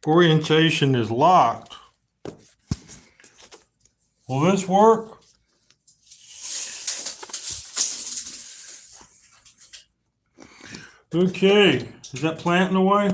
Orientation is locked. Will this work? Okay, is that planting away?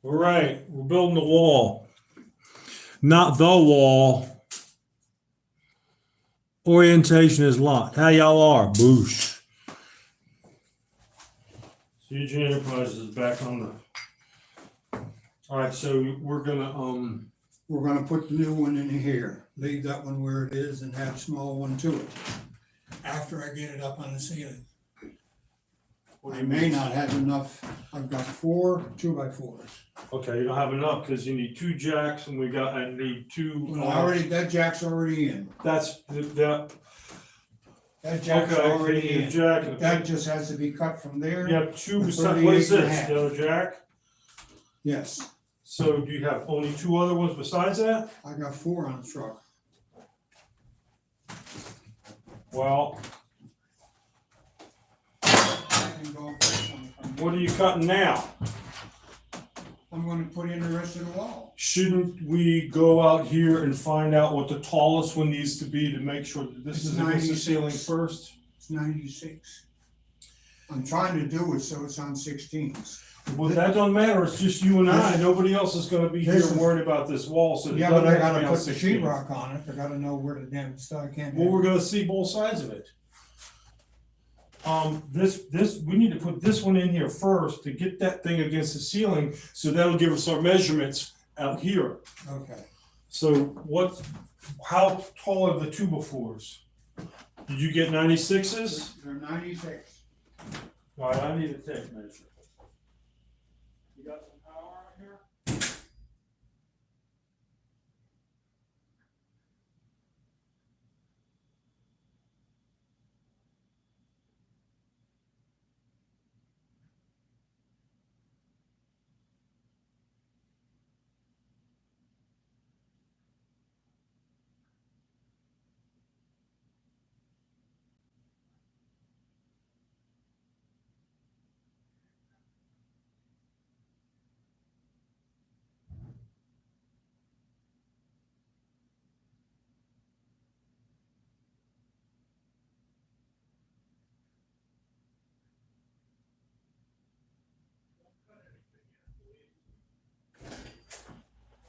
All right, we're building the wall. Not the wall. Orientation is locked. How y'all are? Boosh. CG Enterprises is back on the. All right, so we're gonna put the new one in here, leave that one where it is and add a small one to it. After I get it up on the ceiling. I may not have enough, I've got 4 2x4s. Okay, you don't have enough because you need 2 jacks and I need 2. Well, that jack's already in. That's that. That jack's Okay, already the in. jack and That just has to be cut from there. you have 2 The beside. What is 38 and a this? half. The other jack? Yes, So do you have only 2 other ones besides that? I got 4 on the truck. Well, I can go and put some from there. what are you cutting now? I'm gonna put in the rest of the wall. Shouldn't we go out here and find out what the tallest one needs to be to make sure that this It's is against the 96. ceiling first? It's 96. I'm trying to do it so it's on 16s. Well, that don't matter. It's just you and I. This- Nobody else is going to be here this is- worried about this wall. So it Yeah, but doesn't I have to gotta be on put the 16. sheetrock on it, I gotta know where the damn stuff, I can't. Well, we're gonna see both sides of it. We need to put this one in here first to get that thing against the ceiling, so that'll give us our measurements out here. Okay, So how tall are the 2x4s? Did you get 96s? they're 96. All right, I need a tape measure. You got some power out here?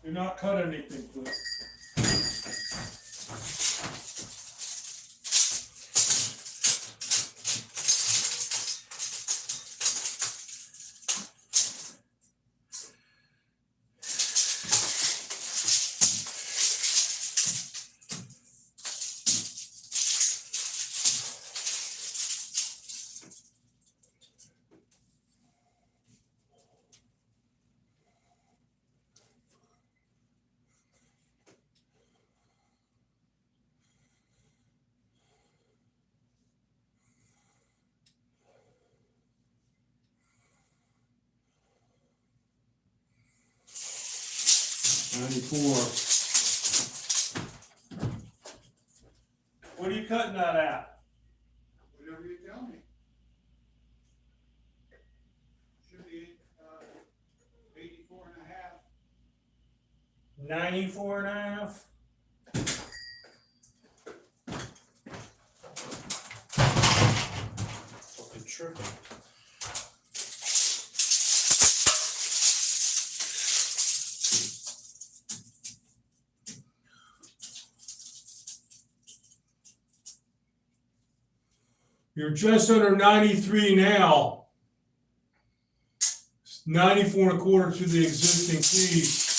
Do not cut anything, please. What are you cutting that at? Whatever you tell me. Should be 84 and a half. 94.5. Fucking tripping. You're just under 93 now. 94.25 to the existing piece.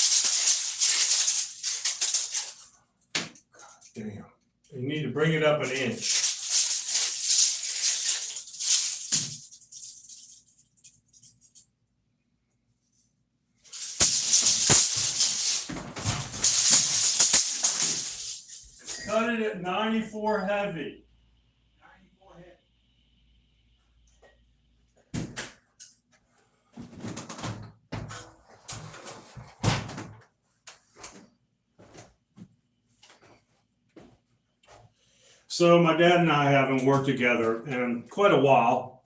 God damn. You need to bring it up an inch. Cut it started at 94 heavy. 94 head. So my dad and I haven't worked together in quite a while.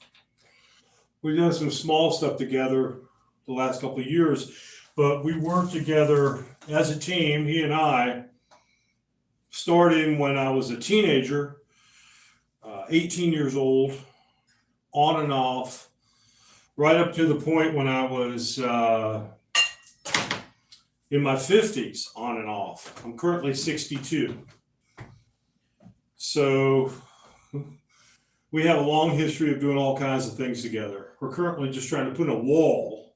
We've done some small stuff together the last couple of years, but we worked together as a team, he and I, starting when I was a teenager, 18 years old, on and off, right up to the point when I was in my 50s, on and off. I'm currently 62. So we have a long history of doing all kinds of things together. We're currently just trying to put a wall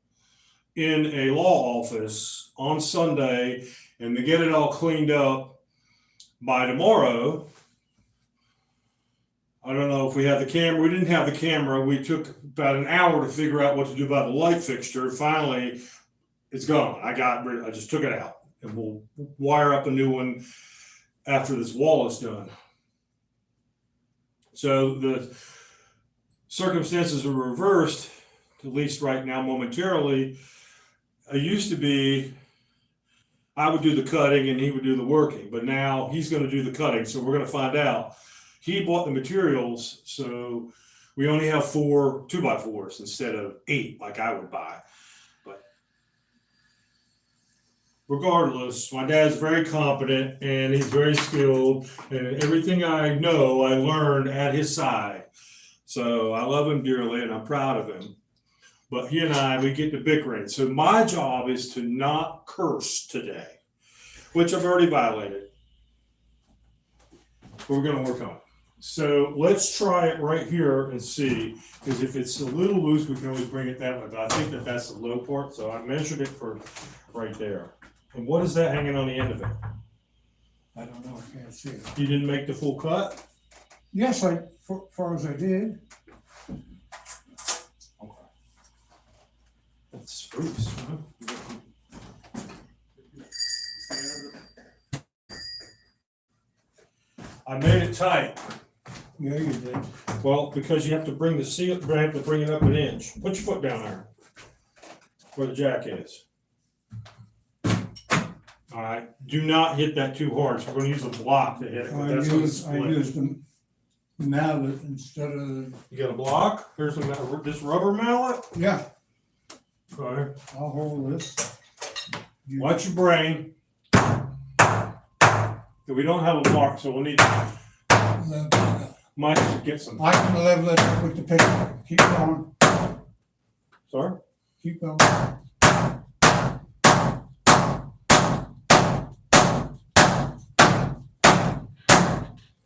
in a law office on Sunday and to get it all cleaned up by tomorrow. I don't know if we have the camera. We didn't have the camera. We took about an hour to figure out what to do about the light fixture. Finally, it's gone. I just took it out, and we'll wire up a new one after this wall is done. So the circumstances are reversed, at least right now, momentarily. It used to be I would do the cutting and he would do the working, but now he's going to do the cutting. So we're going to find out. He bought the materials, so we only have 4 2x4s instead of 8 like I would buy. But regardless, my dad's very competent and he's very skilled, and everything I know I learned at his side. So I love him dearly and I'm proud of him. But he and I, we get to bickering. So my job is to not curse today, which I've already violated. But we're going to work on it. So let's try it right here and see, because if it's a little loose, we can always bring it that way. But I think that that's the low part. So I measured it for right there. And what is that hanging on the end of it? I don't know, I can't see it. You didn't make the full cut? Yes, far as I did. Okay. That's spruce, huh? I made it tight. Yeah, you did. Well, because you have to bring the seal, you have to bring it up an inch. Put your foot down there, where the jack is. All right. Do not hit that too hard. So we're going to use a block to hit it. I That's going to used split. the mallet instead of, You got a block? Here's this rubber mallet. yeah, Okay. I'll hold this. Watch your brain. We don't have a block, so we'll need Mike to get some. I can level it up with the picture. Keep going, Sorry? keep going.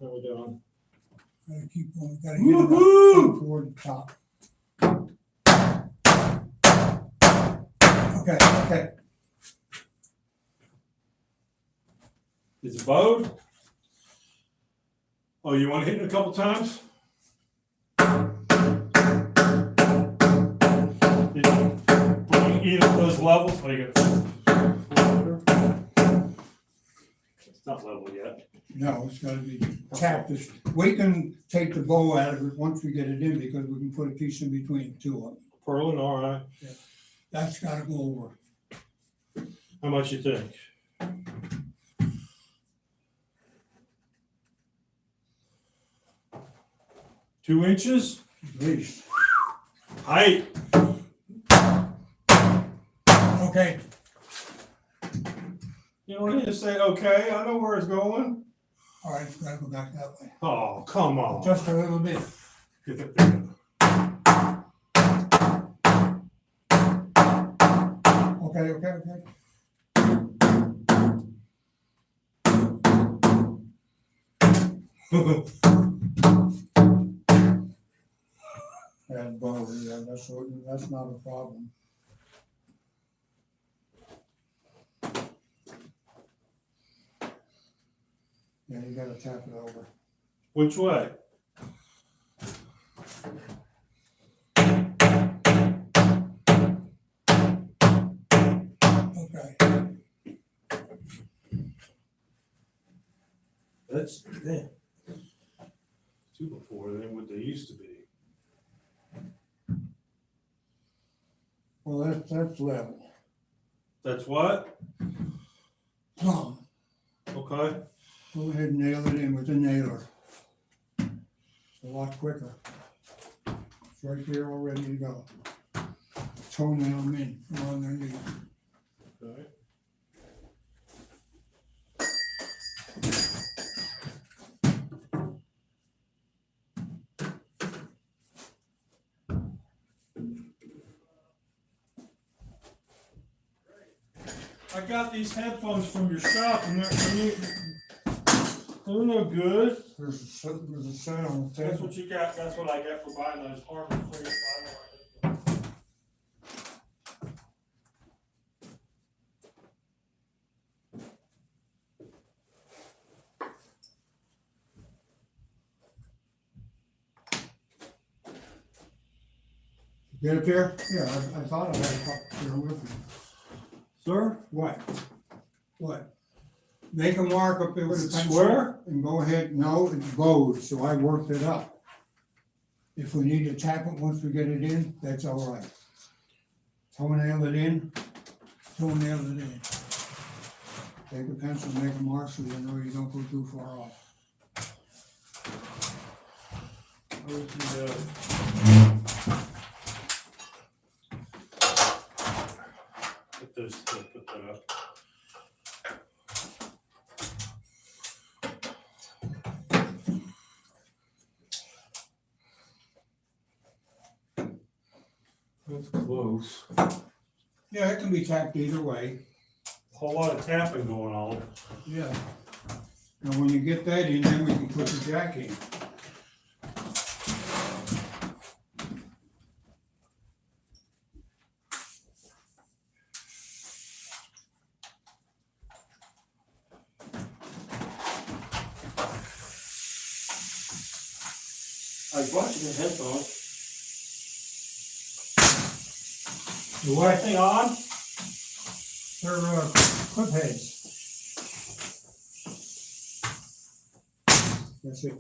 How we doing? Gotta keep going, gotta get it up Woohoo! toward the top. Okay, okay. Is it bowed? Oh, you want to hit it a couple times? Did you bring either of those levels? Oh, you got it's not level yet. No, it's gotta be tapped. We can take the bow out of it once we get it in because we can put a piece in between the two of them. Purling, all right. That's gotta go over. How much you think? Two inches? At least. Height. Okay, You don't need to say okay. I know where it's going. all right, it's gotta go back that way. Oh, come on. Just a little bit. Get that thing. Okay. And bow, yeah, that's not a problem. Yeah, you gotta tap it over. Which way? Okay. That that's, damn. 2 before than what they used to be. Well, that's level. That's what? Plumb. Okay. Go ahead and nail it in with a nailer. It's a lot quicker. It's right there all ready to go. Toenail them in from underneath. Okay. I got these headphones from your shop and they're no good. There's a set on the That's table. what you got, that's what I get for buying those Harbor Freight. Get it there? Yeah, I thought I had a couple here with me. Sir? What? What? Make a mark up there with a pencil. Square? And go ahead, no, it's bowed, so I worked it up. If we need to tap it once we get it in, that's all right. Toenail it in, toenail it in. Take a pencil, make a mark so you know you don't go too far off. Put those, put that up. That's close. Yeah, it can be tapped either way. Whole lot of tapping going on. Yeah. And when you get that in, then we can put the jack in. I was watching the headphones. The what? Thing on? They're clip heads. That's it.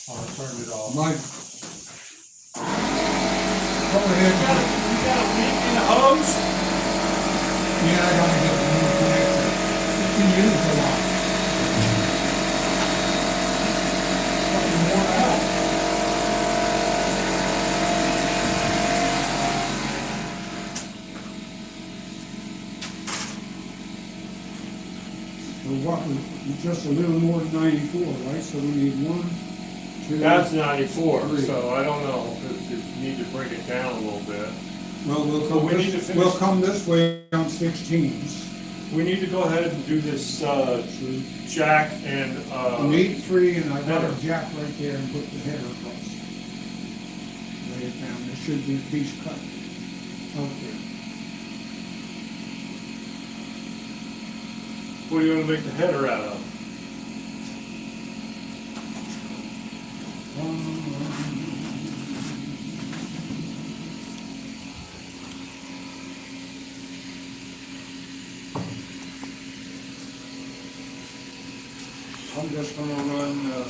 Oh, I turned it off. Mike. Go ahead. You got a leak in the hose? Yeah, I gotta get the new connector. You can use a lot. Fucking worn out. So what, we're just a little more than 94, right? So we need 1, 2. That's 94, Three. so I don't know if you need to bring it down a little bit. Well, But we need to finish- we'll come this way on 16s. We need to go ahead and do this, jack and, We need 3, and I got a header. jack right there and put the header across. Lay it down, there should be a piece cut out there. what do you want to make the header out of? I'm just gonna run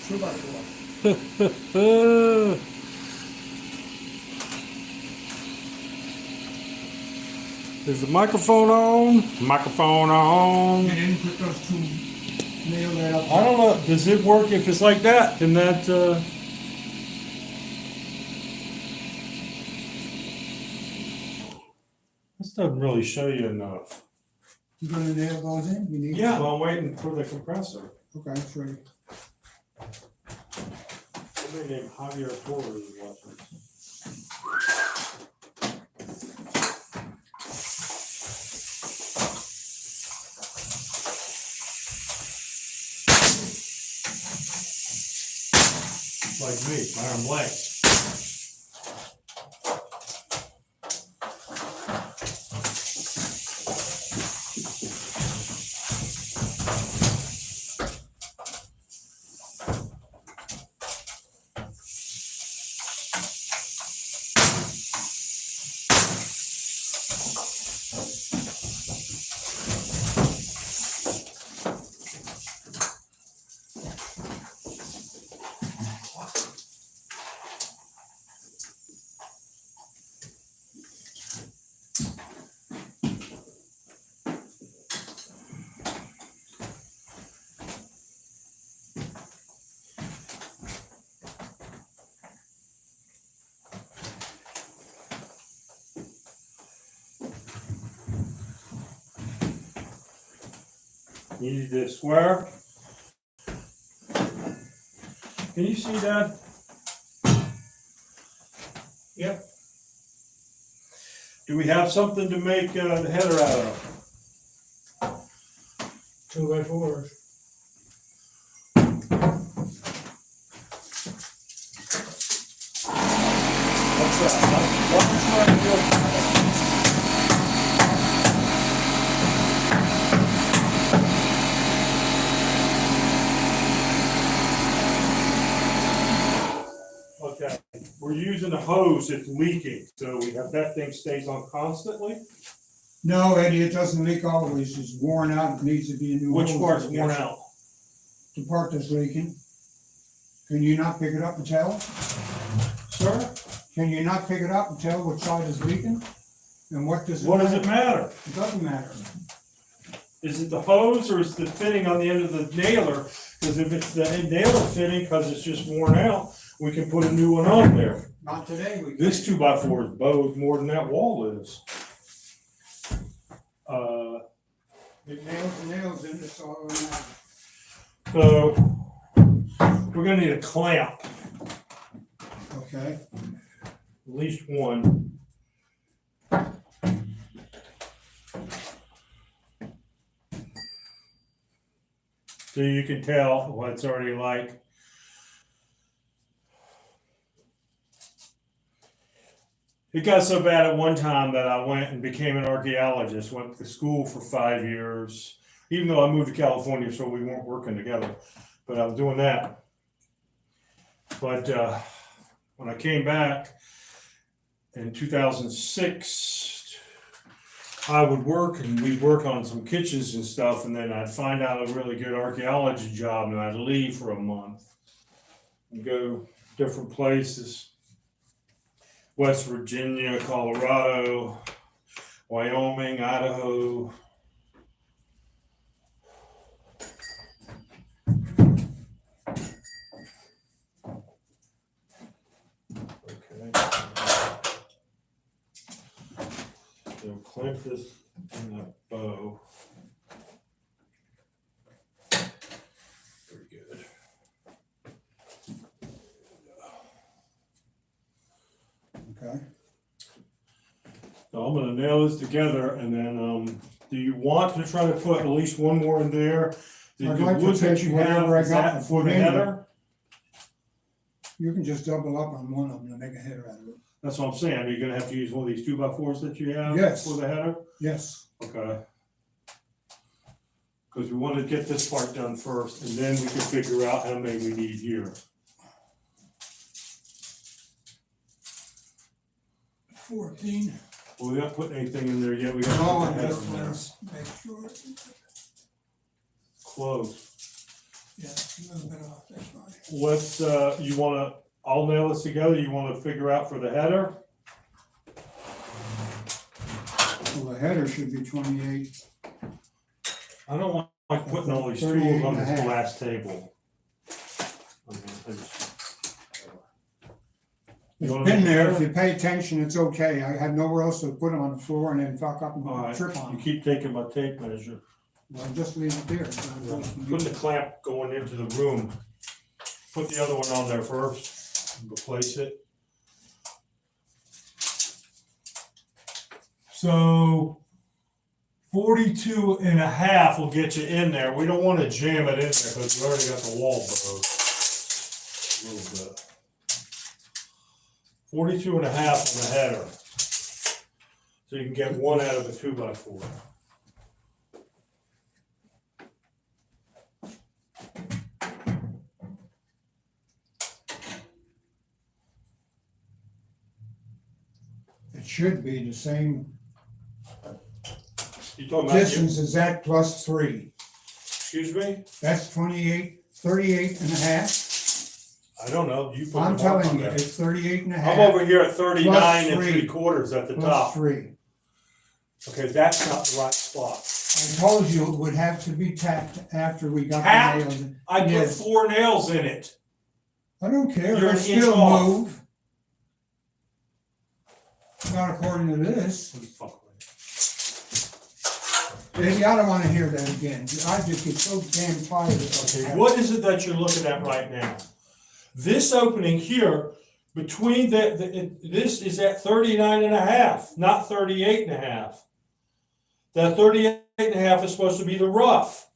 2x4. Is the microphone on? Microphone on. You didn't put those 2, nail that up. I don't know, does it work if it's like that? Can that, this doesn't really show you enough. You gonna nail those in? You need? Yeah, well, I'm waiting for the compressor. Okay, it's ready. Somebody named Javier Torres is watching. Like me, my arm legs. You need the square. Can you see that? Yep. Do we have something to make the header out of? 2x4s. What's that? What's right here? Okay, we're using a hose that's leaking, so we have that thing stays on constantly. No, Eddie, it doesn't leak always. It's worn out. It needs to be a new hose. Which part's I worn guess. out? The part that's leaking. Can you not pick it up and tell? Sir? Can you not pick it up and tell which side is leaking? And what does it What matter? does it matter? It doesn't matter. Is it the hose or is it the fitting on the end of the nailer? Because if it's the nailer fitting, because it's just worn out, we can put a new one on there. Not today. We This 2x4 is bowed more than that wall is. It nails the nails in. It's all that matters. So we're gonna need a clamp, Okay. at least one. So you can tell what it's already like. It got so bad at one time that I went and became an archaeologist, went to school for 5 years, even though I moved to California, so we weren't working together, but I was doing that. But when I came back in 2006, I would work and we'd work on some kitchens and stuff, and then I'd find out a really good archaeology job and I'd leave for a month and go different places. West Virginia, Colorado, Wyoming, Idaho. Okay. So clamp this in that bow. Very good. Okay. So I'm gonna nail this together and then, do you want to try to put at least one more in there? The I'd like to wood that take you have, whatever I is got that and for put the in there. header? You can just double up on one of them to make a header out of it. That's what I'm saying. Are you gonna have to use one of these 2x4s that you have? Yes. For the header? Yes. Okay. Cause we wanna get this part done first and then we can figure out how many we need here. 14. Well, we're not putting anything in there yet. We gotta No, put the I'm header just in there. want to make sure. Close. Yeah, a little bit off, that's fine. Let's, you wanna, I'll nail this together. You wanna figure out for the header? Well, the header should be 28. I don't like putting all these 38 tools on and a this half. glass table. You It's wanna been make there. it If you pay attention, it's okay. I have nowhere else to put them on the floor and then fuck up and All right, trip on you them. keep taking my tape measure. Well, just leave it there. So it goes- Put the clamp going into the room. Put the other one on there first, and replace it. So 42.5 will get you in there. We don't want to jam it in there because we already got the wall bowed. A little bit. 42.5 on the header. So you can get one out of the 2x4. It should be the same You talking about, distance as that plus 3. excuse me? That's 28, 38 and a half. I don't know, you put I'm the mark telling on you, there. it's 38 and a half. I'm over here at 39 and Plus 3. 3/4 at the plus top. 3. Okay, that's not the right spot. I told you it would have to be tapped after we got Tapped? the nails in. I put Yes. 4 nails in it. I don't care, You're it'll an inch still off. move. Not according to this. What the fuck, Baby, I don't wanna hear that again. I just get so damn tired of it. Okay, what is it that you're looking at right now? This opening here, between this is at 39 and a half, not 38 and a half. That 38 and a half is supposed to be the rough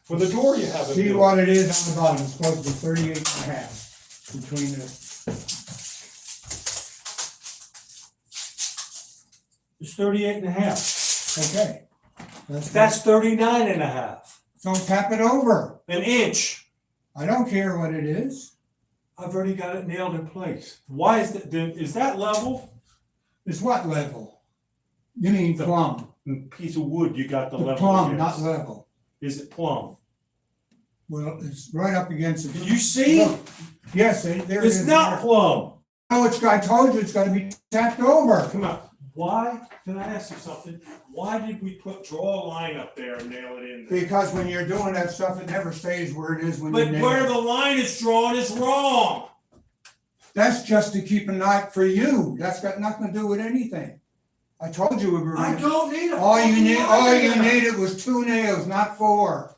for the door you haven't See built. what it is on the bottom, it's supposed to be 38 and a half between the, It's 38 and a half. okay. That's 39 and a half. So tap it over. An inch. I don't care what it is. I've already got it nailed in place. Why is that? Is that level? It's what level? You mean The plumb. Piece of wood, you got the The level. plumb, against. not level. Is it plumb? Well, it's right up against it. Can you see? Look. Yes, there it is. It's not there. plumb. No, I told you it's gotta be tapped over. Come on. Why? Can I ask you something? Why did we draw a line up there and nail it in there? Because when you're doing that stuff, it never stays where it is when you But nail where it. the line is drawn is wrong. That's just to keep a knot for you. That's got nothing to do with anything. I told you we were. I don't need a All you fucking line there. needed was 2 nails, not 4.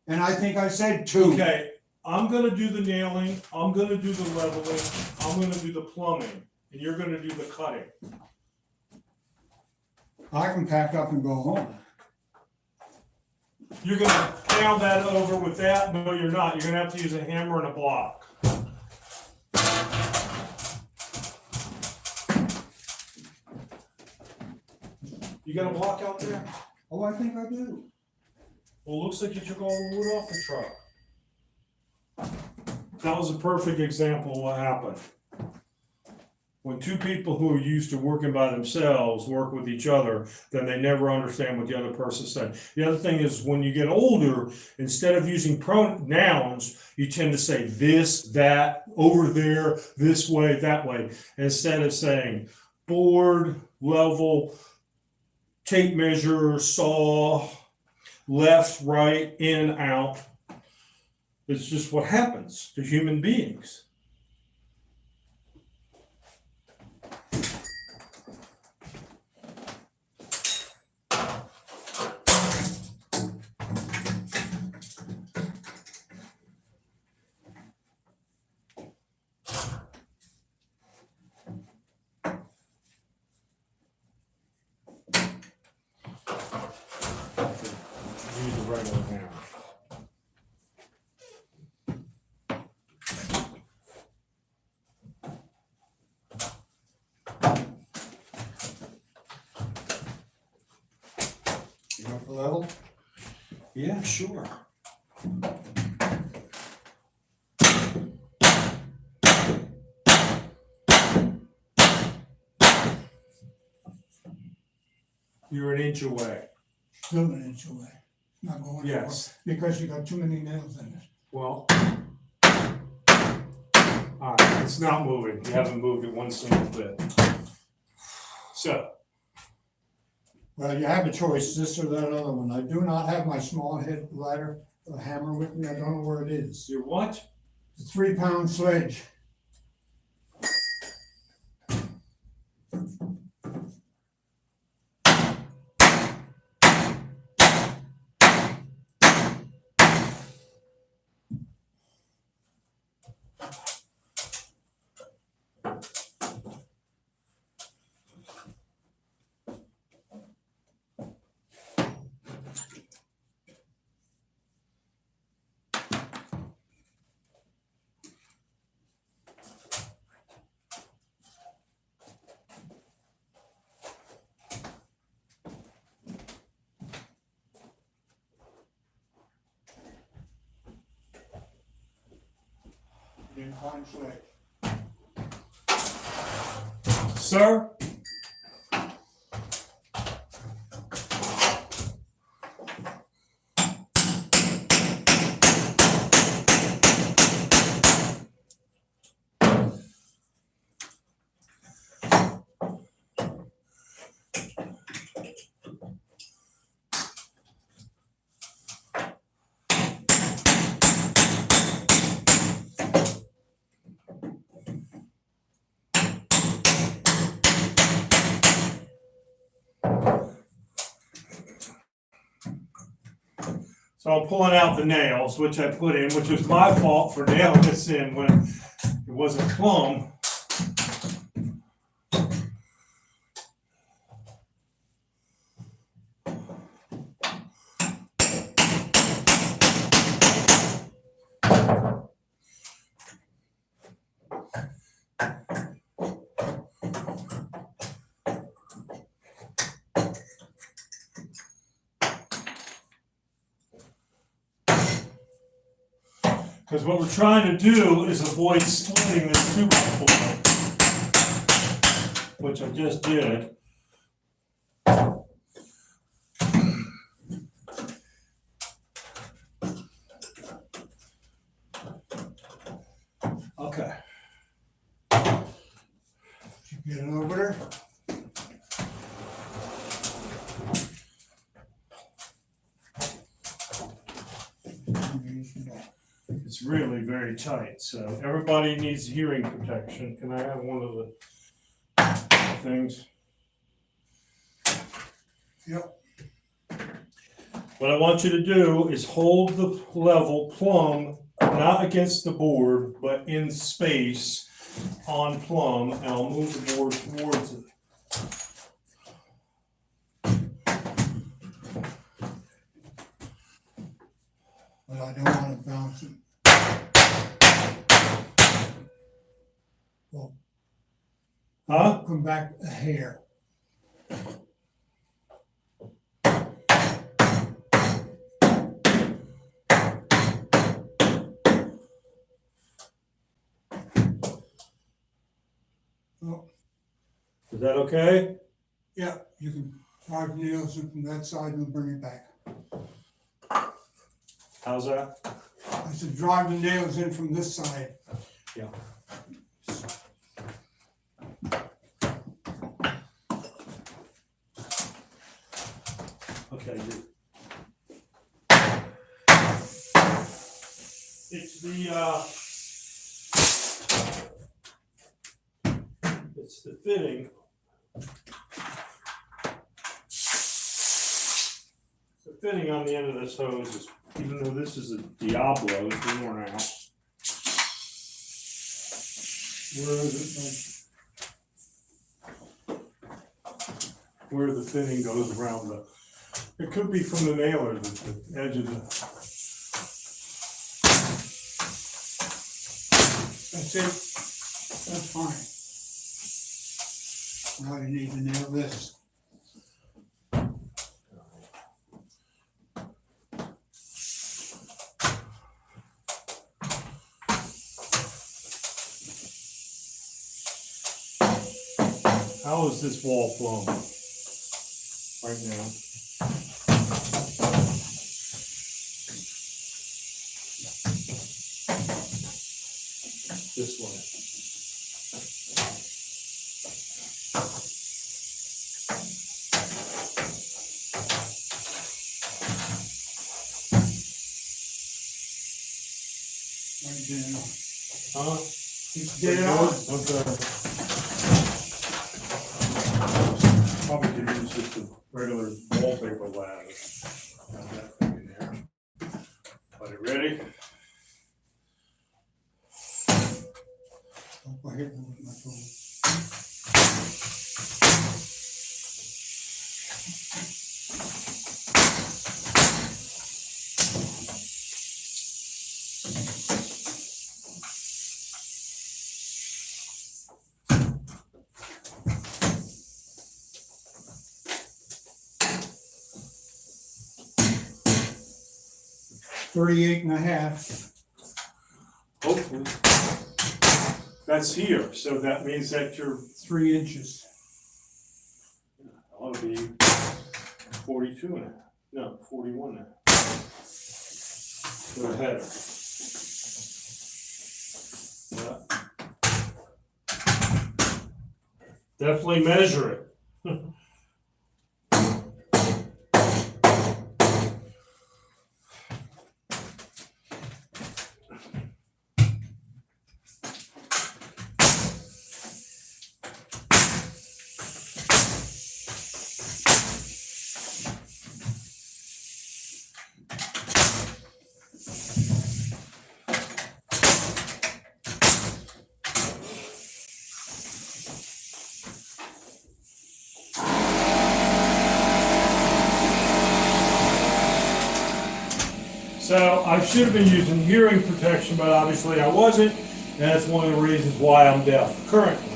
And I think I said 2. Okay, I'm gonna do the nailing, I'm gonna do the leveling, I'm gonna do the plumbing, and you're gonna do the cutting. I can pack up and go home. You're gonna pound that over with that? No, you're not. You're gonna have to use a hammer and a block. You got a block out there? Oh, I think I do. Well, looks like you took all the wood off the truck. That was a perfect example of what happened. When two people who are used to working by themselves work with each other, then they never understand what the other person said. The other thing is when you get older, instead of using pronouns, you tend to say this, that, over there, this way, that way, instead of saying board, level, tape measure, saw, left, right, in, out. It's just what happens to human beings. Use the regular hammer. You want the level? Yeah, sure. You're an inch away. Still an inch away. Not going anywhere. Yes. Because you got too many nails in it. Well, all right, it's not moving. You haven't moved it one single bit. So, Well, you have a choice, this or that other one. I do not have my small head ladder, hammer with me. I don't know where it is. you're what? It's a 3-pound sledge. Incline sledge. Sir? So I'm pulling out the nails, which I put in, which was my fault for nailing this in when it wasn't plumb. Because what we're trying to do is avoid splitting this 2x4, which I just did. Okay. Get it over there. It's really very tight, so everybody needs hearing protection. Can I have one of the things? Yep. What I want you to do is hold the level plumb, not against the board, but in space on plumb, and I'll move the board towards it. But I don't want to bounce it. Well, Huh? come back a hair. Oh, Is that okay? yeah, you can drive nails in from that side and bring it back. How's that? I said drive the nails in from this side. Yeah. Okay, good. It's the fitting. The fitting on the end of this hose is, even though this is a Diablo, it's worn out. Where is it? Where the fitting goes around the, it could be from the nailer, the edge of the. That's it. That's fine. Now you need to nail this. How is this wall plumb right now? This way. Right there. Huh? Just get it out. Okay. Probably could use just a regular wallpaper ladder. Got that thing in there. Are you ready? Don't go ahead and with my tool. $38 and a half. Hopefully. That's here, so that means that you're 3 inches. ought to be 42 and a half. No, 41 and a half. For the header. Yeah. Definitely measure it. So I should have been using hearing protection, but obviously I wasn't. And that's one of the reasons why I'm deaf currently.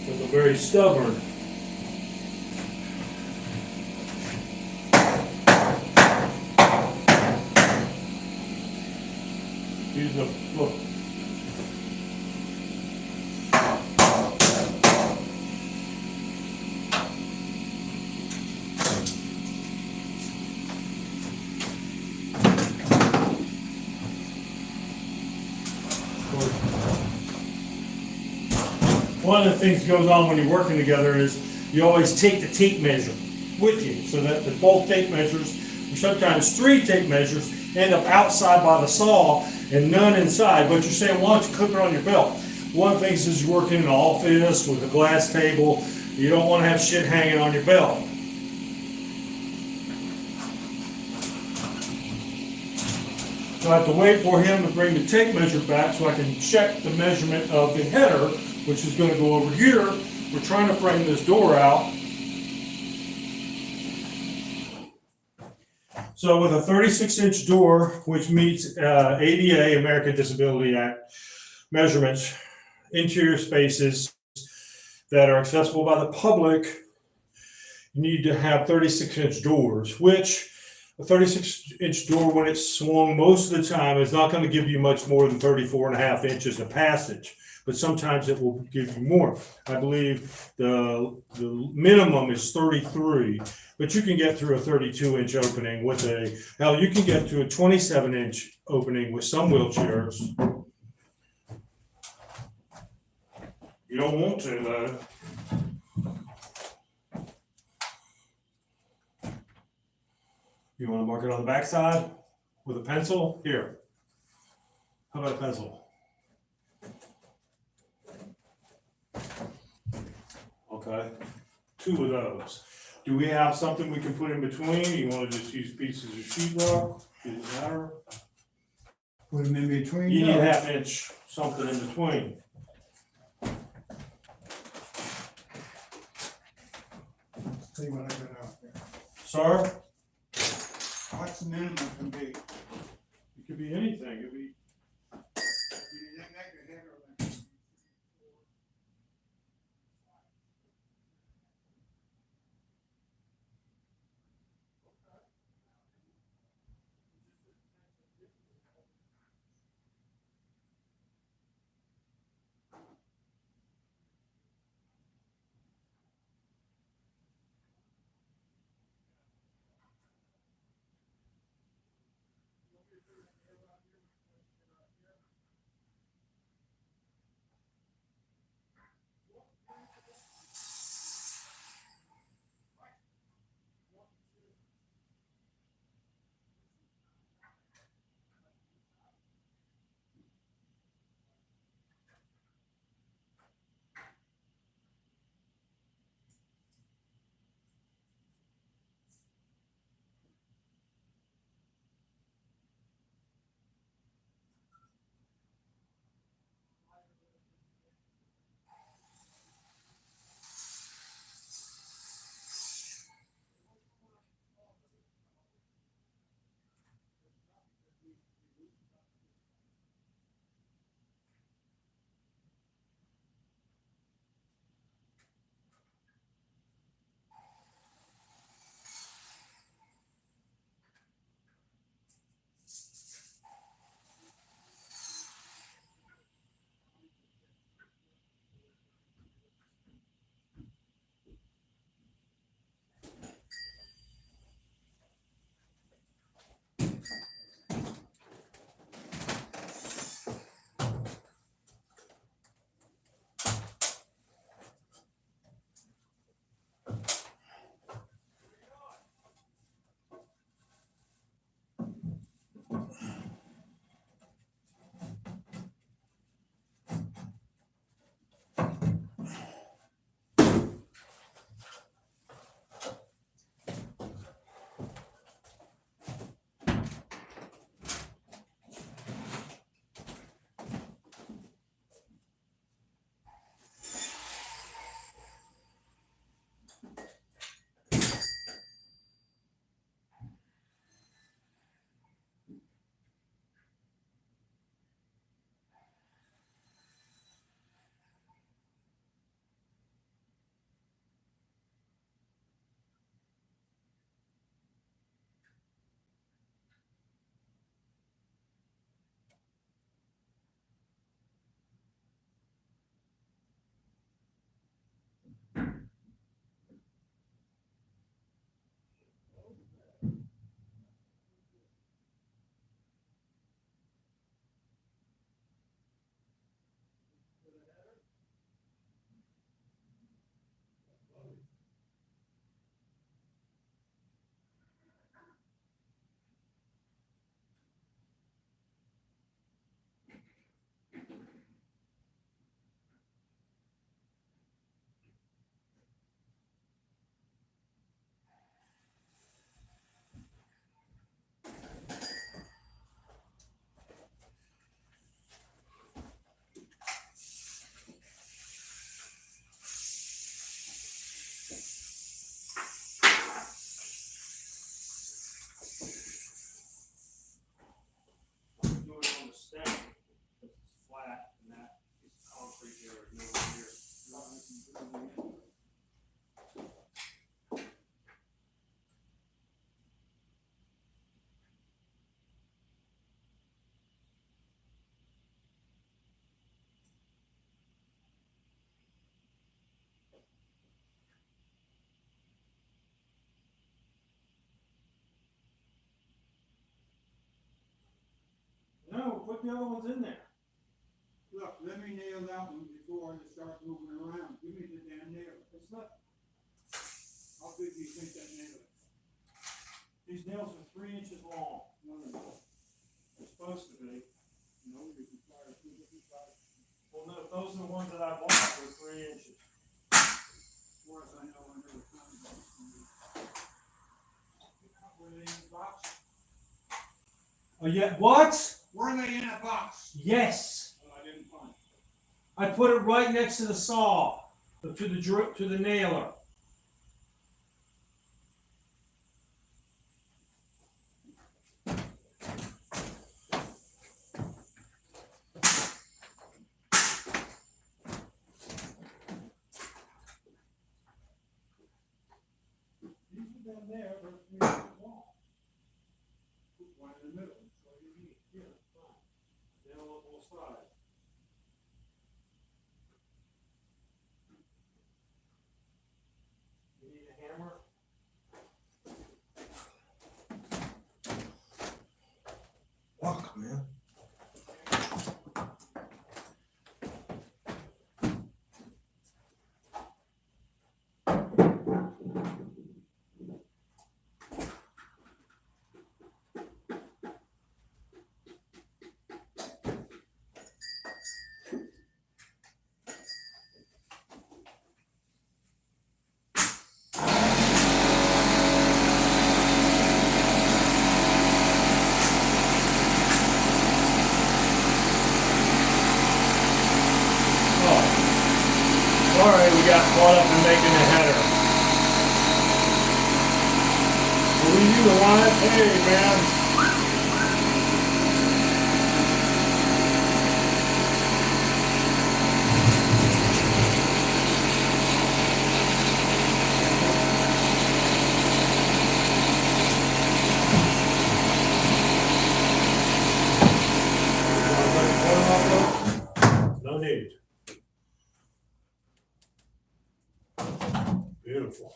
Because I'm very stubborn. Use the look. One of the things that goes on when you're working together is you always take the tape measure with you, so that the both tape measures, or sometimes 3 tape measures, end up outside by the saw and none inside. But you're saying, why don't you clip it on your belt? One of the things is you work in an office with a glass table. You don't want to have shit hanging on your belt. So I have to wait for him to bring the tape measure back so I can check the measurement of the header, which is going to go over here. We're trying to frame this door out. So with a 36-inch door, which meets ADA, American Disability Act, measurements, interior spaces that are accessible by the public, you need to have 36-inch doors, which a 36-inch door, when it's swung most of the time, is not going to give you much more than 34.5 inches of passage. But sometimes it will give you more. I believe the minimum is 33, but you can get through a 32-inch opening with hell, you can get to a 27-inch opening with some wheelchairs. You don't want to, though. You want to mark it on the backside with a pencil? Here. How about a pencil? Okay, 2 of those. Do we have something we can put in between? You want to just use pieces of sheetrock? Does it matter? Put them in between. You need a 1/2 inch something in between. See what I got out there. Sir? What's the minimum can be? It could be anything. It could be. No, put the other ones in there. Look, let me nail that one before I start moving around. Give me the damn nail. It's not. How big do you think that nail is? These nails are 3 inches long. No, They're supposed to be. you can try to two different sizes. Well, no, those are the ones that I bought. They're 3 inches. As far as I know, I never found those. Were they in a box? Oh yeah. What? Were they in a box? Yes. Oh, I didn't find. I put it right next to the saw, to the nailer. These are down there, they're 3 inches long. Put one in the middle, that's all you need. Here, fine. Nail on both sides. You need a hammer? Fuck, man. Sorry, we got caught up in making the header. Were you the one? Hey, man. No need. Beautiful.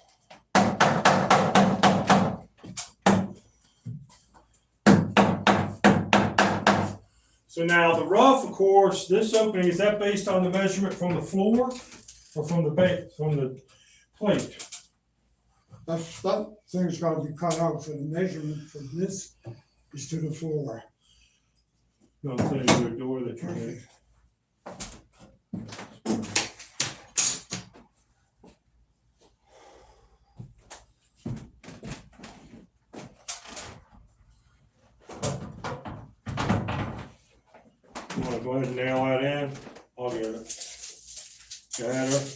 So now the rough, of course, this opening, is that based on the measurement from the floor or from the base, from the plate? That thing's gotta be cut out, for the measurement for this is to the floor. No, I'm saying to the door that you're in. You wanna go ahead and nail that in? I'll get it. Go ahead, Earl.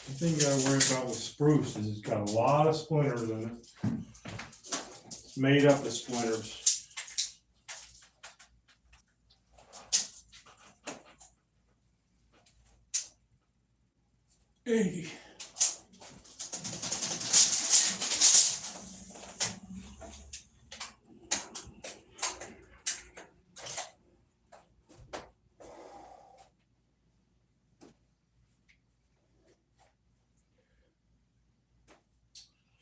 The thing you gotta worry about with spruce is it's got a lot of splinters in it. It's made up of splinters. Eighty.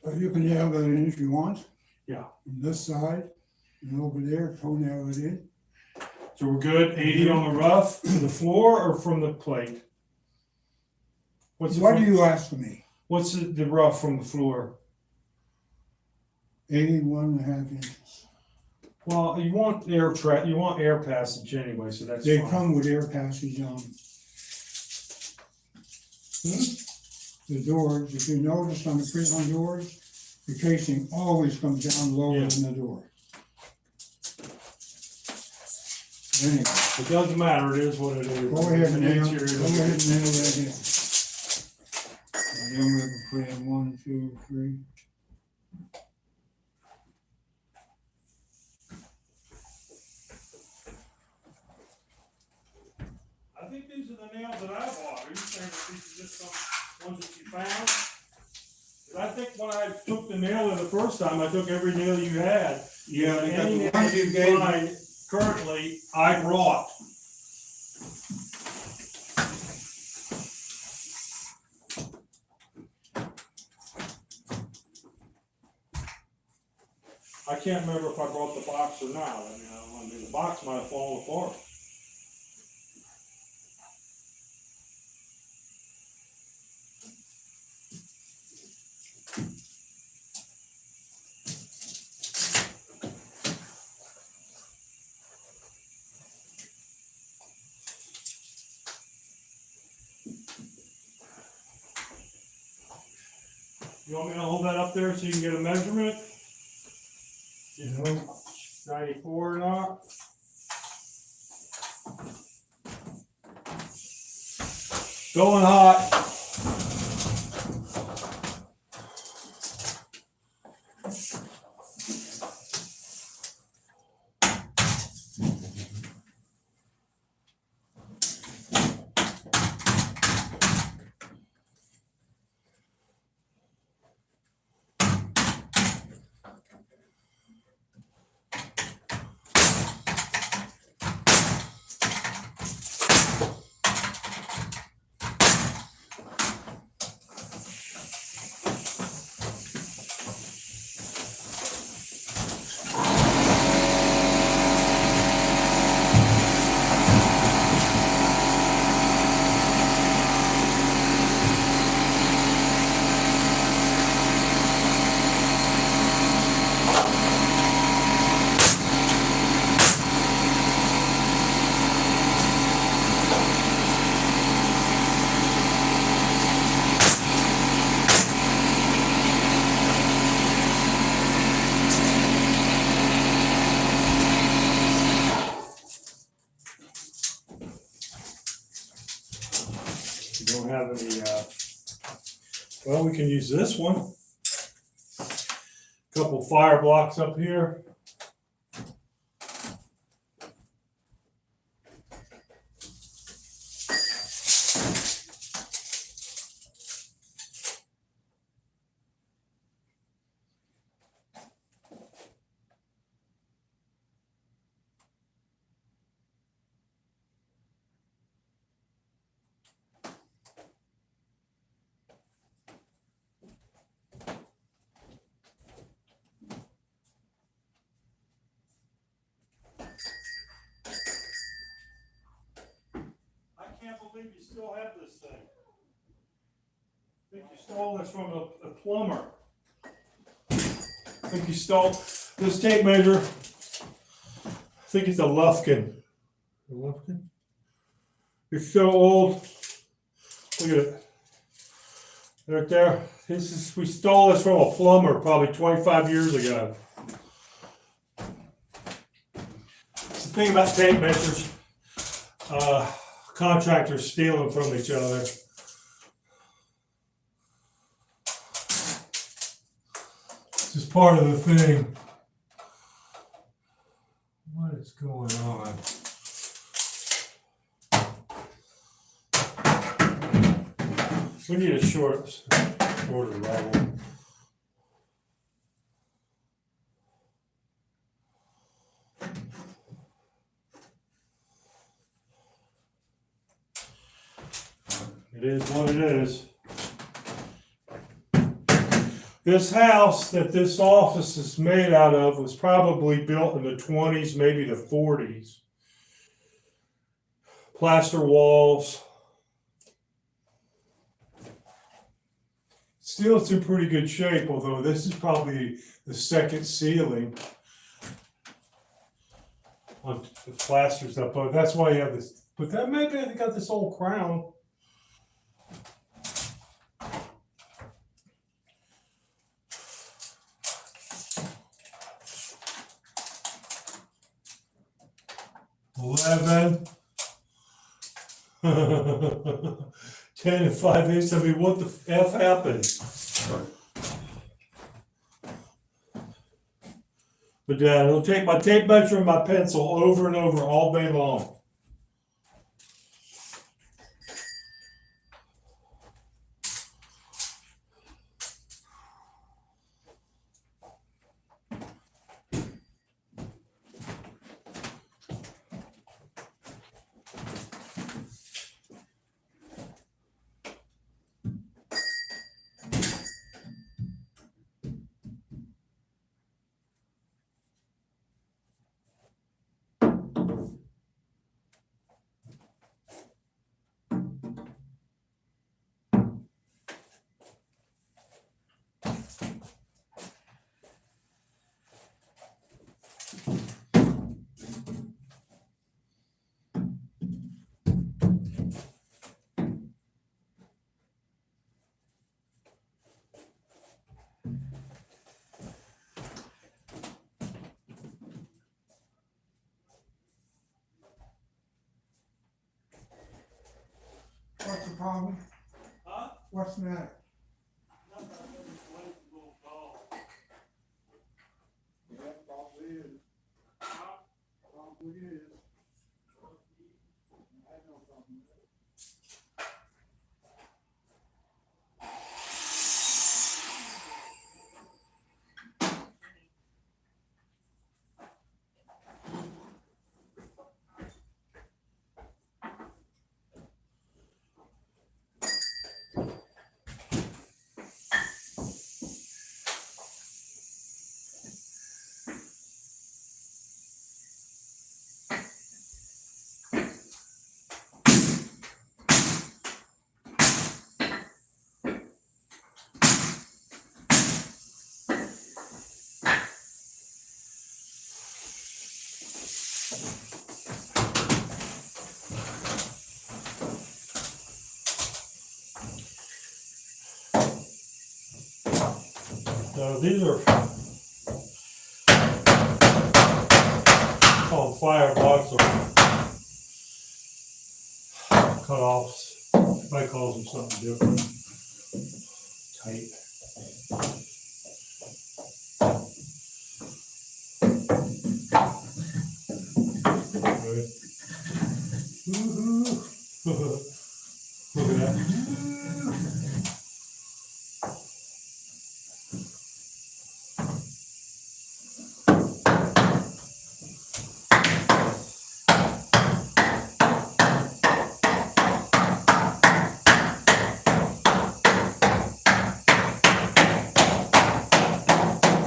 So you can nail that in if you want. Yeah. From this side and over there, toenail it in. So we're good, 80 on the rough, to the floor or from the plate? What's the, What are you asking me? what's the rough from the floor? 81.5 inches. Well, you want air passage anyway, so that's They fine. come with air passage on. The doors, if you notice on the pre-hung doors, the casing always comes down lower Yeah. than the door. Anyway, It doesn't matter, it is what it is. go ahead and nail, Interior go is- ahead and nail that in. And then we can put in 1, 2, 3. think these are the nails that I bought. Are you saying that these are just some ones that you found? 'Cause I think when I took the nail in the first time, I took every nail you had. Yeah, because Any the nail ones you gave me, mine currently, I brought. I can't remember if I brought the box or not. I mean, the box might have fallen apart. You want me to hold that up there so you can get a measurement? You know, 94 or not? Going hot. You don't have any, well, we can use this one. Couple fire blocks up here. I can't believe you still have this thing. I think you stole this from a plumber. I think you stole this tape measure. I think it's a Lufkin. A Lufkin? It's so old. Look at it. Right there. We stole this from a plumber probably 25 years ago. It's the thing about tape measures. Contractors steal them from each other. This is part of the thing. What is going on? We need a shorter level. It is what it is. This house that this office is made out of was probably built in the 20s, maybe the 40s. Plaster walls. Still, it's in pretty good shape, although this is probably the second ceiling on the plasters up. But that's why you have this. But that maybe they got this old crown. $11. 10 5/8. I mean, what the F happened? But I'll take my tape measure and my pencil over and over all day long. problem? Huh? What's the matter? Yeah, probably is. Probably is. I have no problem with it. So these are called fire blocks or cutoffs. Everybody calls them something different. Tape. Good. Woo-hoo. Look at that.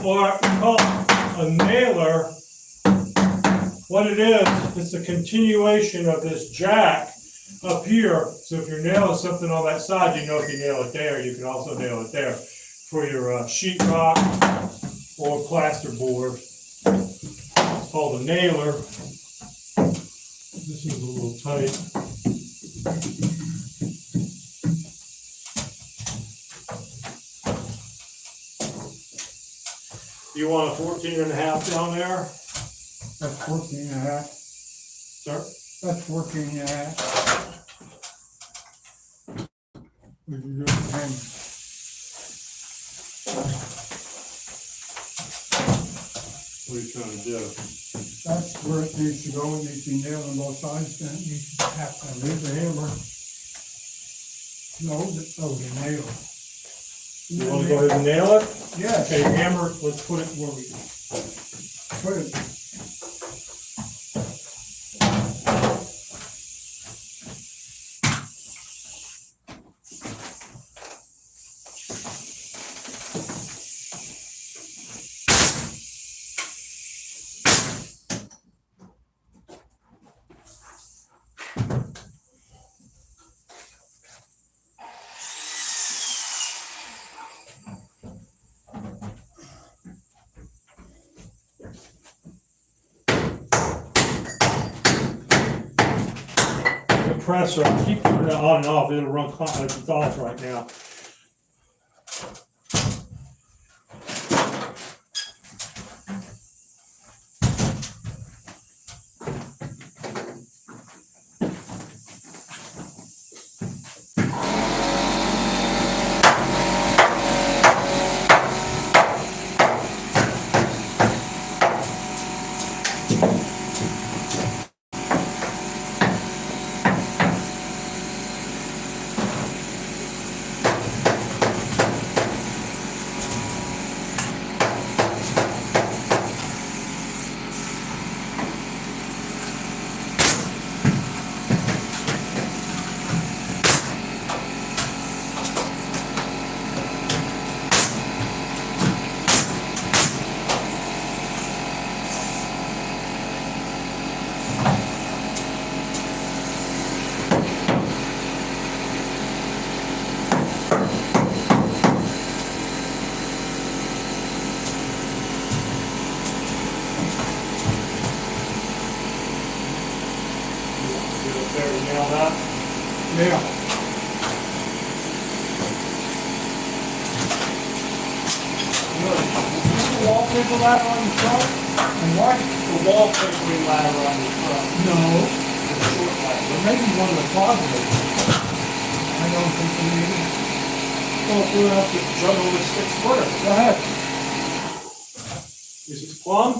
Or call a nailer, what it is, it's a continuation of this jack up here. So if you're nailing something on that side, you know if you nail it there, you can also nail it there for your sheetrock or plasterboard. It's called a nailer. This is a little tight. You want a 14.5 down there? That's 14 and a half. Sir? That's 14 and a half. Would you do it 10? What are you trying to do? That's where it needs to go. It needs to be nailed on both sides. Then it needs to have to leave the hammer. No, the nail. You want to go ahead and nail it? Yes. Okay, hammer, let's put it where we Put it. compressor. I keep turning it on and off. It'll run it's off right now. Yeah. The wallpaper ladder on the truck? And what? The wallpapering ladder on the truck. No. The short ladder. There may be one in the closet. I don't think we need it. Well, if we're up to jump over 6 footer. Go ahead. Is it plumb?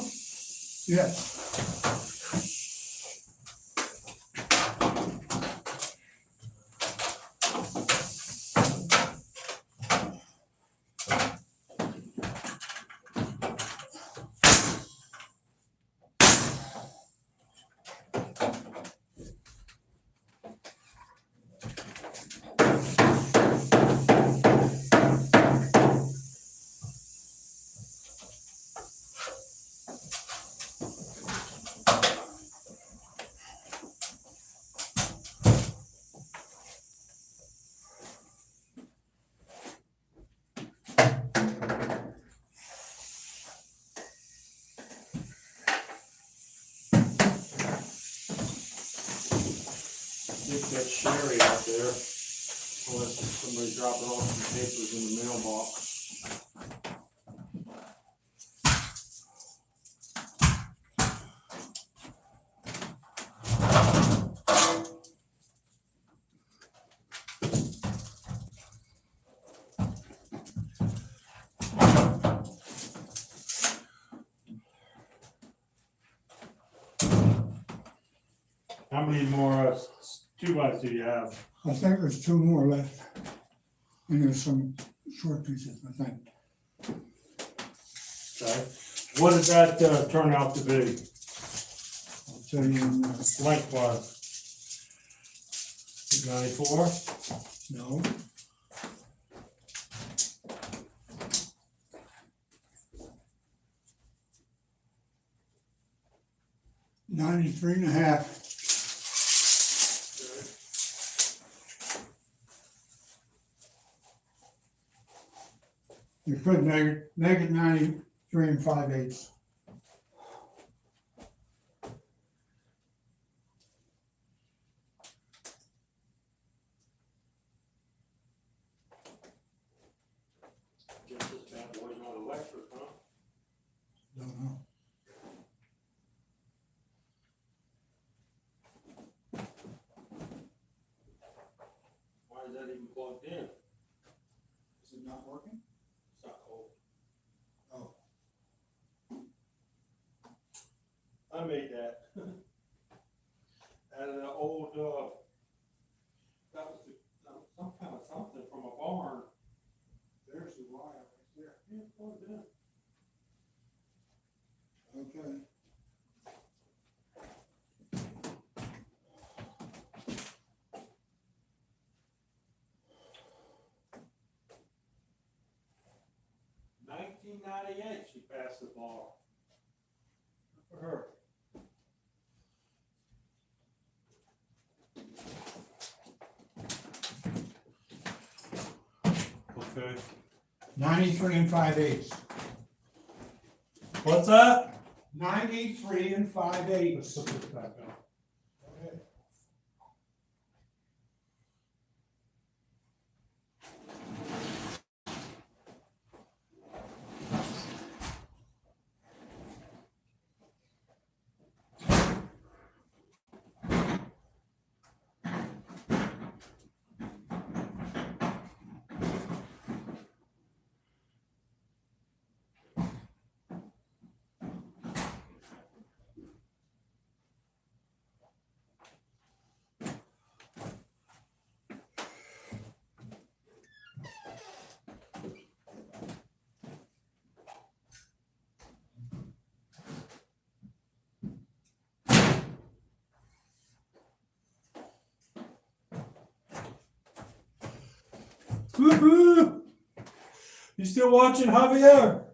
Yes. Get that sherry out there. Unless somebody dropping off some papers in the mailbox. How many more 2x do you have? I think there's 2 more left. And there's some short pieces, I think. Okay. What does that turn out to be? I'll tell you in Lengthwise? 94? no. $93 and a half. You could make it 93 and 5/8. Guess this bad boy's not electric, huh? Don't know. Why is that even plugged in? Is it not working? It's not cold. Oh. I made that. Out of the old, that was some kind of something from a barn. There's the wire right there. Yeah, plugged in. Okay. $19.98 she passed the bar. Good for her. Okay. 93 and 5/8. What's that? 93 and 5/8. Let's put this back on. Okay. Woo-hoo! You still watching, Javier?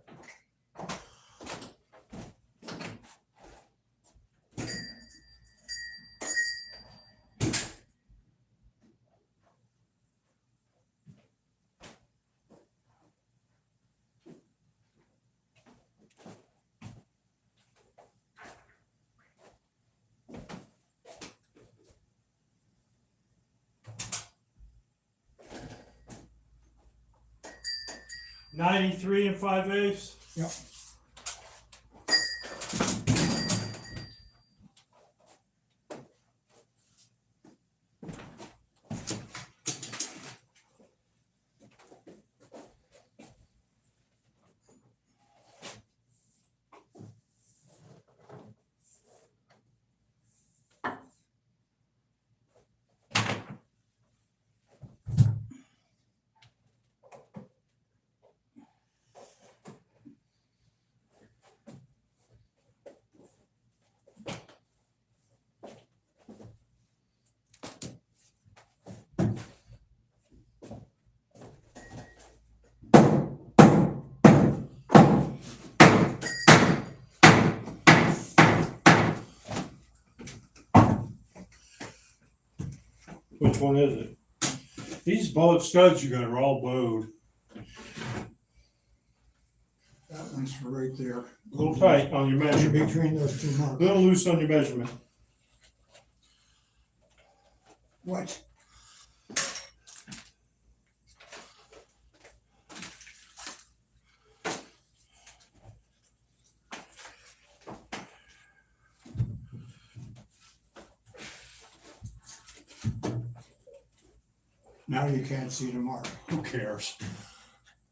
$93 and 5/8. Yep. Which one is it? These both studs you got are all bowed. That one's for right there. A little tight on your measurement. Between those two A marks. little loose on your measurement. What? Now you can't see the mark. Who cares?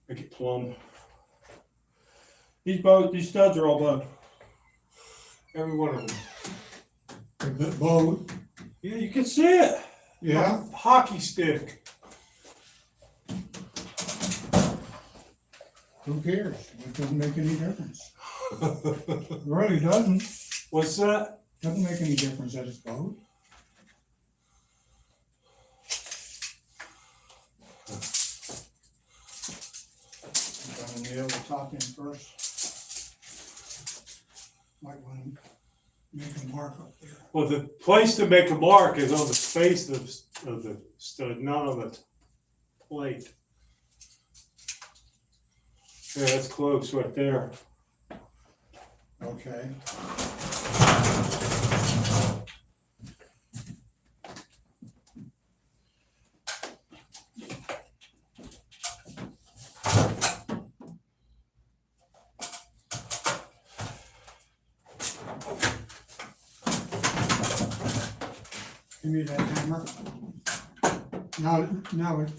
Make it plumb. These studs are all bowed. Every one of them. A bit bowed. Yeah, you can see it. Yeah. Like a hockey stick. Who cares? It doesn't make any difference. It really doesn't. What's that? Doesn't make any difference that it's bowed. I'm gonna nail the top in first. Might want to make a mark up there. Well, the place to make a mark is on the face of the stud, not on the plate. Yeah, that's close right there. Okay. Give me that hammer. Now it.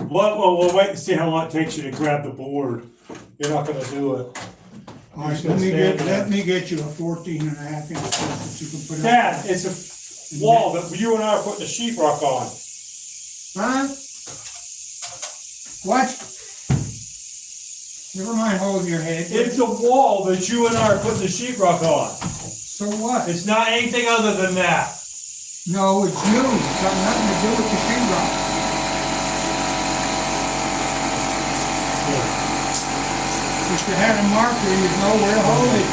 We'll wait and see how long it takes you to grab the board. You're not gonna do it. All right, Just gonna stand there. let me get you a 14.5 inch that you can put up. Dad, it's a wall that you and I are putting the sheetrock on. Huh? What? Never mind holding your head. It's a wall that you and I are putting the sheetrock on. So what? It's not anything other than that. No, it's you. It's got nothing to do with the sheetrock. If you had a marker, you'd know where to hold it.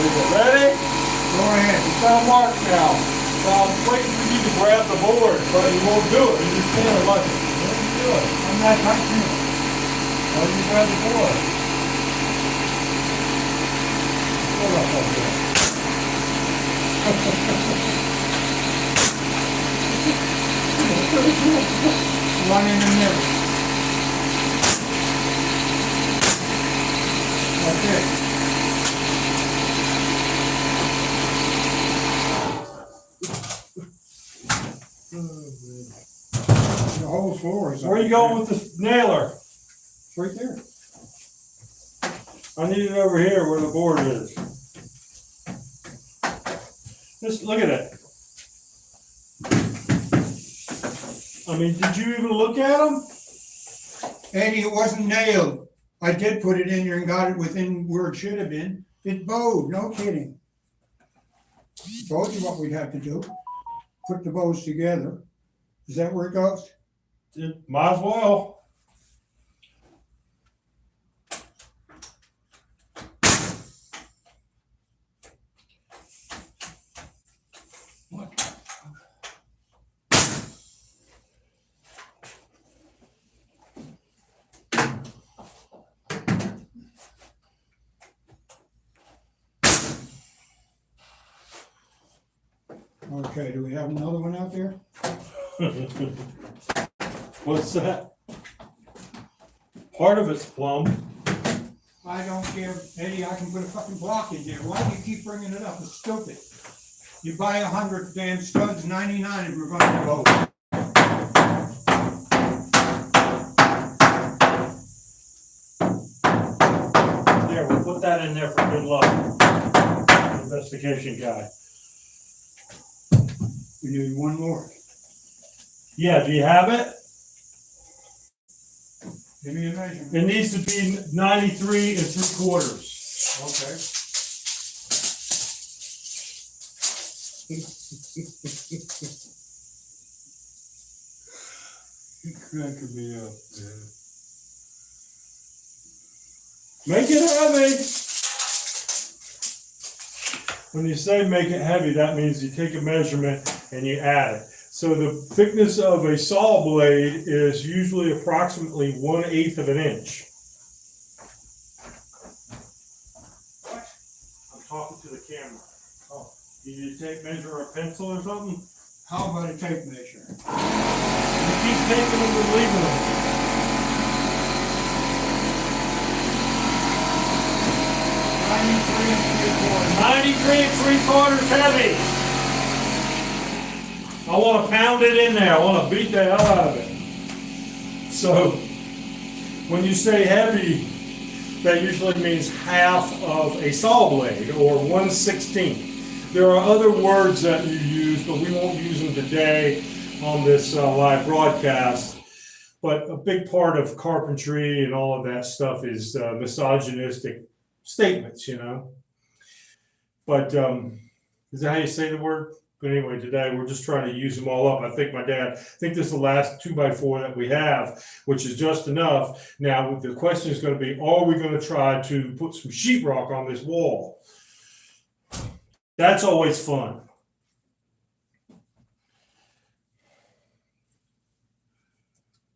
Is it ready? Go ahead. It's got a mark now. So I'm waiting for you to grab the board, but you won't do it. You just can't like it. Why don't you do it? I'm not touching it. Why don't you grab the board? Hold up like that. One in the middle. That's it. The whole floor is up Where are you there. going with the nailer? It's right there. I need it over here where the board is. Just look at it. I mean, did you even look at them? Eddie, it wasn't nailed. I did put it in there and got it within where it should have been. It bowed, no kidding. Told you what we'd have to do. Put the bows together. Is that where it goes? Might as well. What? Okay, do we have another one out there? What's that? Part of it's plumb. I don't care, Eddie, I can put a fucking block in there. Why do you keep bringing it up? It's stupid. You buy 100 damn studs, 99 of them are going to go. There, we'll put that in there for good luck. Investigation guy. We need one more. Yeah, do you have it? Give me a measurement. It needs to be 93 3/4. Okay. You're cracking me up, man. Make it heavy. When you say make it heavy, that means you take a measurement and you add it. So the thickness of a saw blade is usually approximately 1/8 of an inch. What? I'm talking to the camera. Oh, you need a tape measure or a pencil or something? How about a tape measure? You keep taking them and leaving them. 93 3/4 heavy. I want to pound it in there. I want to beat the hell out of it. So, when you say heavy, that usually means half of a saw blade or 1/16. There are other words that you use, but we won't use them today on this live broadcast. But a big part of carpentry and all of that stuff is misogynistic statements, you know. But is that how you say the word? But anyway, today we're just trying to use them all up. I think this is the last 2x4 that we have, which is just enough. Now, the question is going to be, are we going to try to put some sheetrock on this wall? That's always fun.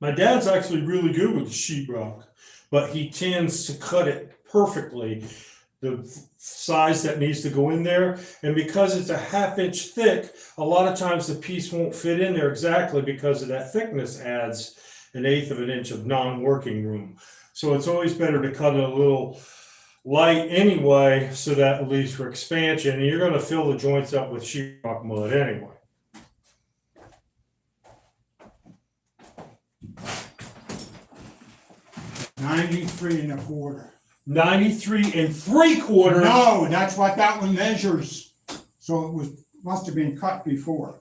My dad's actually really good with the sheetrock, but he tends to cut it perfectly, the size that needs to go in there. And because it's a 1/2 inch thick, a lot of times the piece won't fit in there exactly because of that thickness adds 1/8 of an inch of non-working room. So it's always better to cut it a little light anyway, so that at least for expansion, and you're going to fill the joints up with sheetrock mud anyway. $93 1/4. 93 3/4. No, that's what that one measures. So must have been cut before.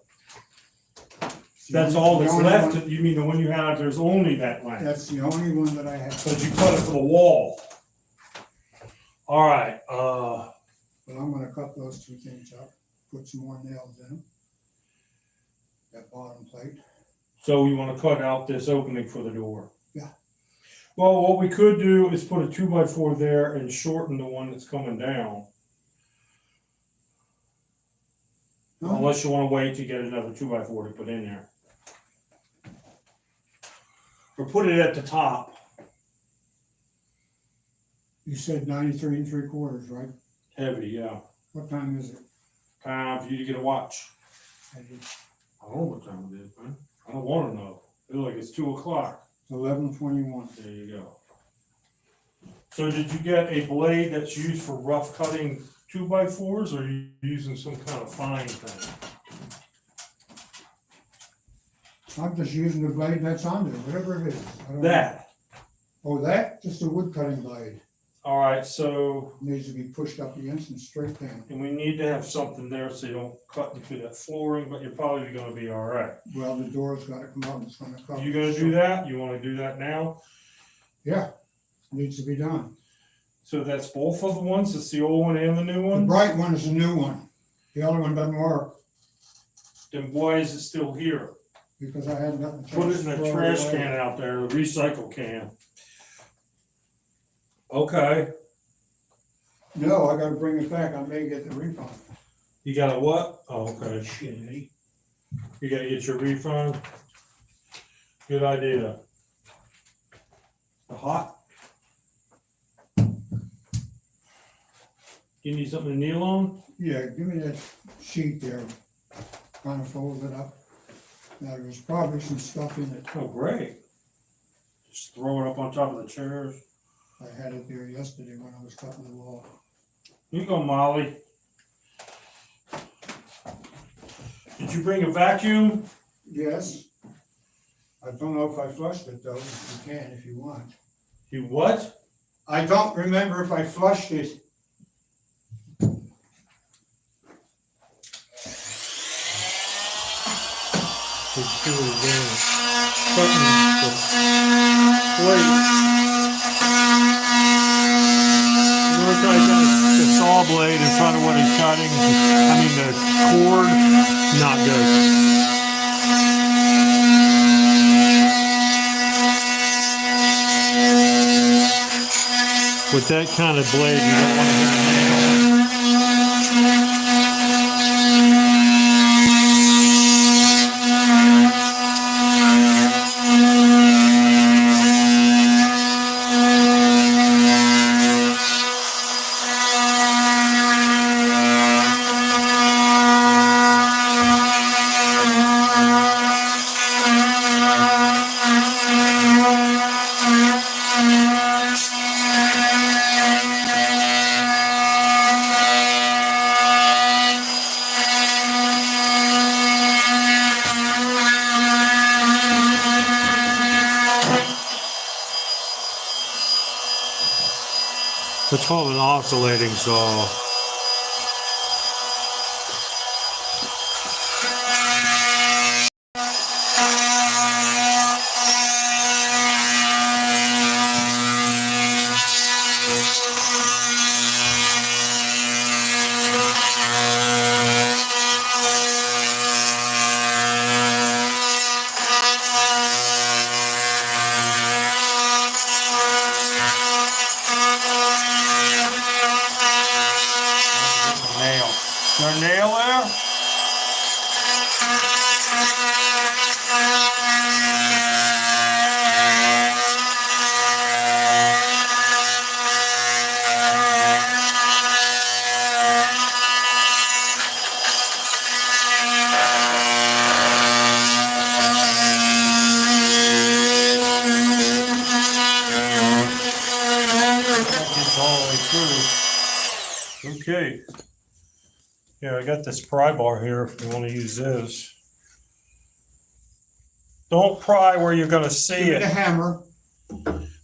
That's all that's left. You mean the one you have? There's only that length. That's the only one that I have. But you cut it for the wall. All right. But I'm gonna cut those two things up, put some more nails in them. That bottom plate. So you want to cut out this opening for the door? Yeah. Well, what we could do is put a 2x4 there and shorten the one that's coming down. Huh? Unless you want to wait to get another 2x4 to put in there. Or put it at the top. You said 93 3/4, right? Heavy, yeah. What time is it? Time for you to get a watch. I did I don't know what time it is, man. I don't want to know. I feel like it's 2 o'clock. 11:21. There you go. So did you get a blade that's used for rough cutting 2x4s, or are you using some kind of fine thing? I'm just using the blade that's on there, whatever it is. I don't know. That. Oh, that? Just a wood cutting blade. All right, so Needs to be pushed up against and straight down. and we need to have something there so you don't cut into that flooring, but you're probably going to be all right. Well, the door's gotta come out, it's gonna cover. You going to do that? You want to do that now? Yeah, needs to be done. So that's both of the ones? It's the old one and the new The one? bright one is the new one. The other one doesn't work Then why is it still here? because I hadn't gotten. a Put it chance in to a throw it trash away. can out there, a recycle can. Okay. No, I gotta bring it back. I may get the refund. You got a what? Oh, okay. Shitty. You gotta get your refund? Good idea. Hot? You need something to kneel on? Yeah, give me that sheet there. Kind of fold it up. Now, there's probably some stuff in it. Oh, great. Just throw it up on top of the chairs. I had it there yesterday when I was cutting the wall. You go, Molly. Did you bring a vacuum? Yes. I don't know if I flushed it though. You can if you want. You what? I don't remember if I flushed it. The saw blade in front of what he's cutting. I mean the cord, not good. With With that kind of blade, you don't want to hit a nail. It's called an oscillating saw. Nail. Is there a nail there? That gets all the way through. Okay. Yeah, I got this pry bar here if you want to use this. Don't pry where you're going to see Give it a it. hammer.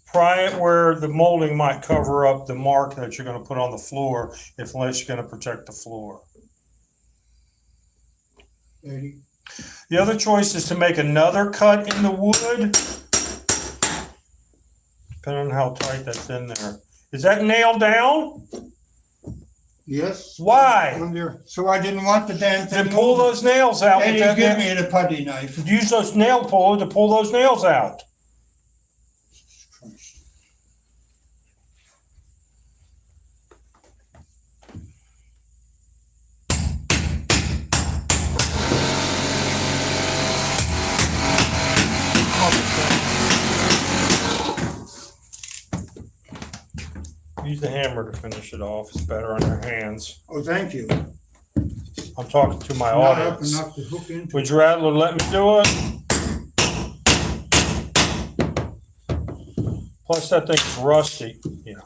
Pry it where the molding might cover up the mark that you're going to put on the floor, unless you're going to protect the floor. 80. The other choice is to make another cut in the wood, depending on how tight that's in there. Is that nailed down? Yes. Why? Under. So I didn't want the damn thing. Then pull those nails out. Eddie, with that give nail. me the putty knife. Use those nail pullers to pull those nails out. Christ. Use the hammer to finish it off. It's better on your hands. Oh, thank you. I'm talking to my Not up audience. enough to hook into. Would you rather let me do it? Plus that thing's rusty. Yeah.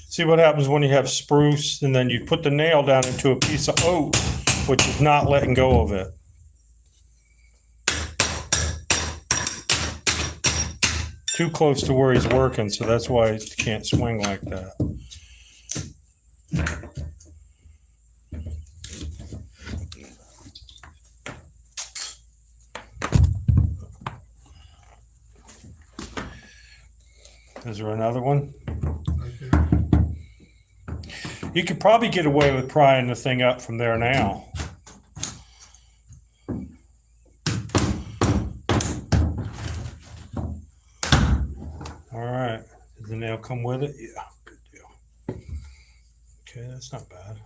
See what happens when you have spruce and then you put the nail down into a piece of oak, which is not letting go of it. Too close to where he's working, so that's why he can't swing like that. Is there another one? Right there. You could probably get away with prying the thing up from there now. All right. Does the nail come with it? Yeah, good deal. Okay, that's not bad.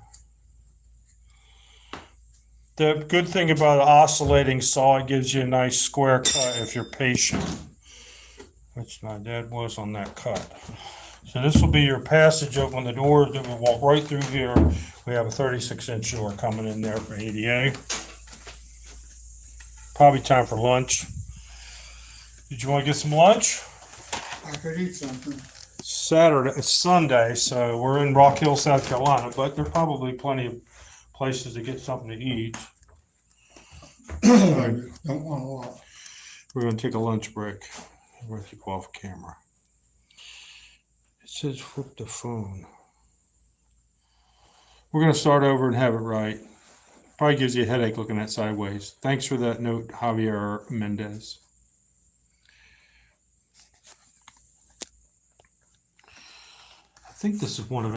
The good thing about an oscillating saw, it gives you a nice square cut if you're patient, which my dad was on that cut. So this will be your passage open the doors that will walk right through here. We have a 36-inch door coming in there for ADA. Probably time for lunch. Did you want to get some lunch? I could eat something. It's Sunday, so we're in Rock Hill, South Carolina, but there's probably plenty of places to get something to eat. I don't want a lot. We're going to take a lunch break. We're going to keep off camera. It says flip the phone. We're going to start over and have it right. Probably gives you a headache looking at sideways. Thanks for that note, Javier Mendez. I think this is one of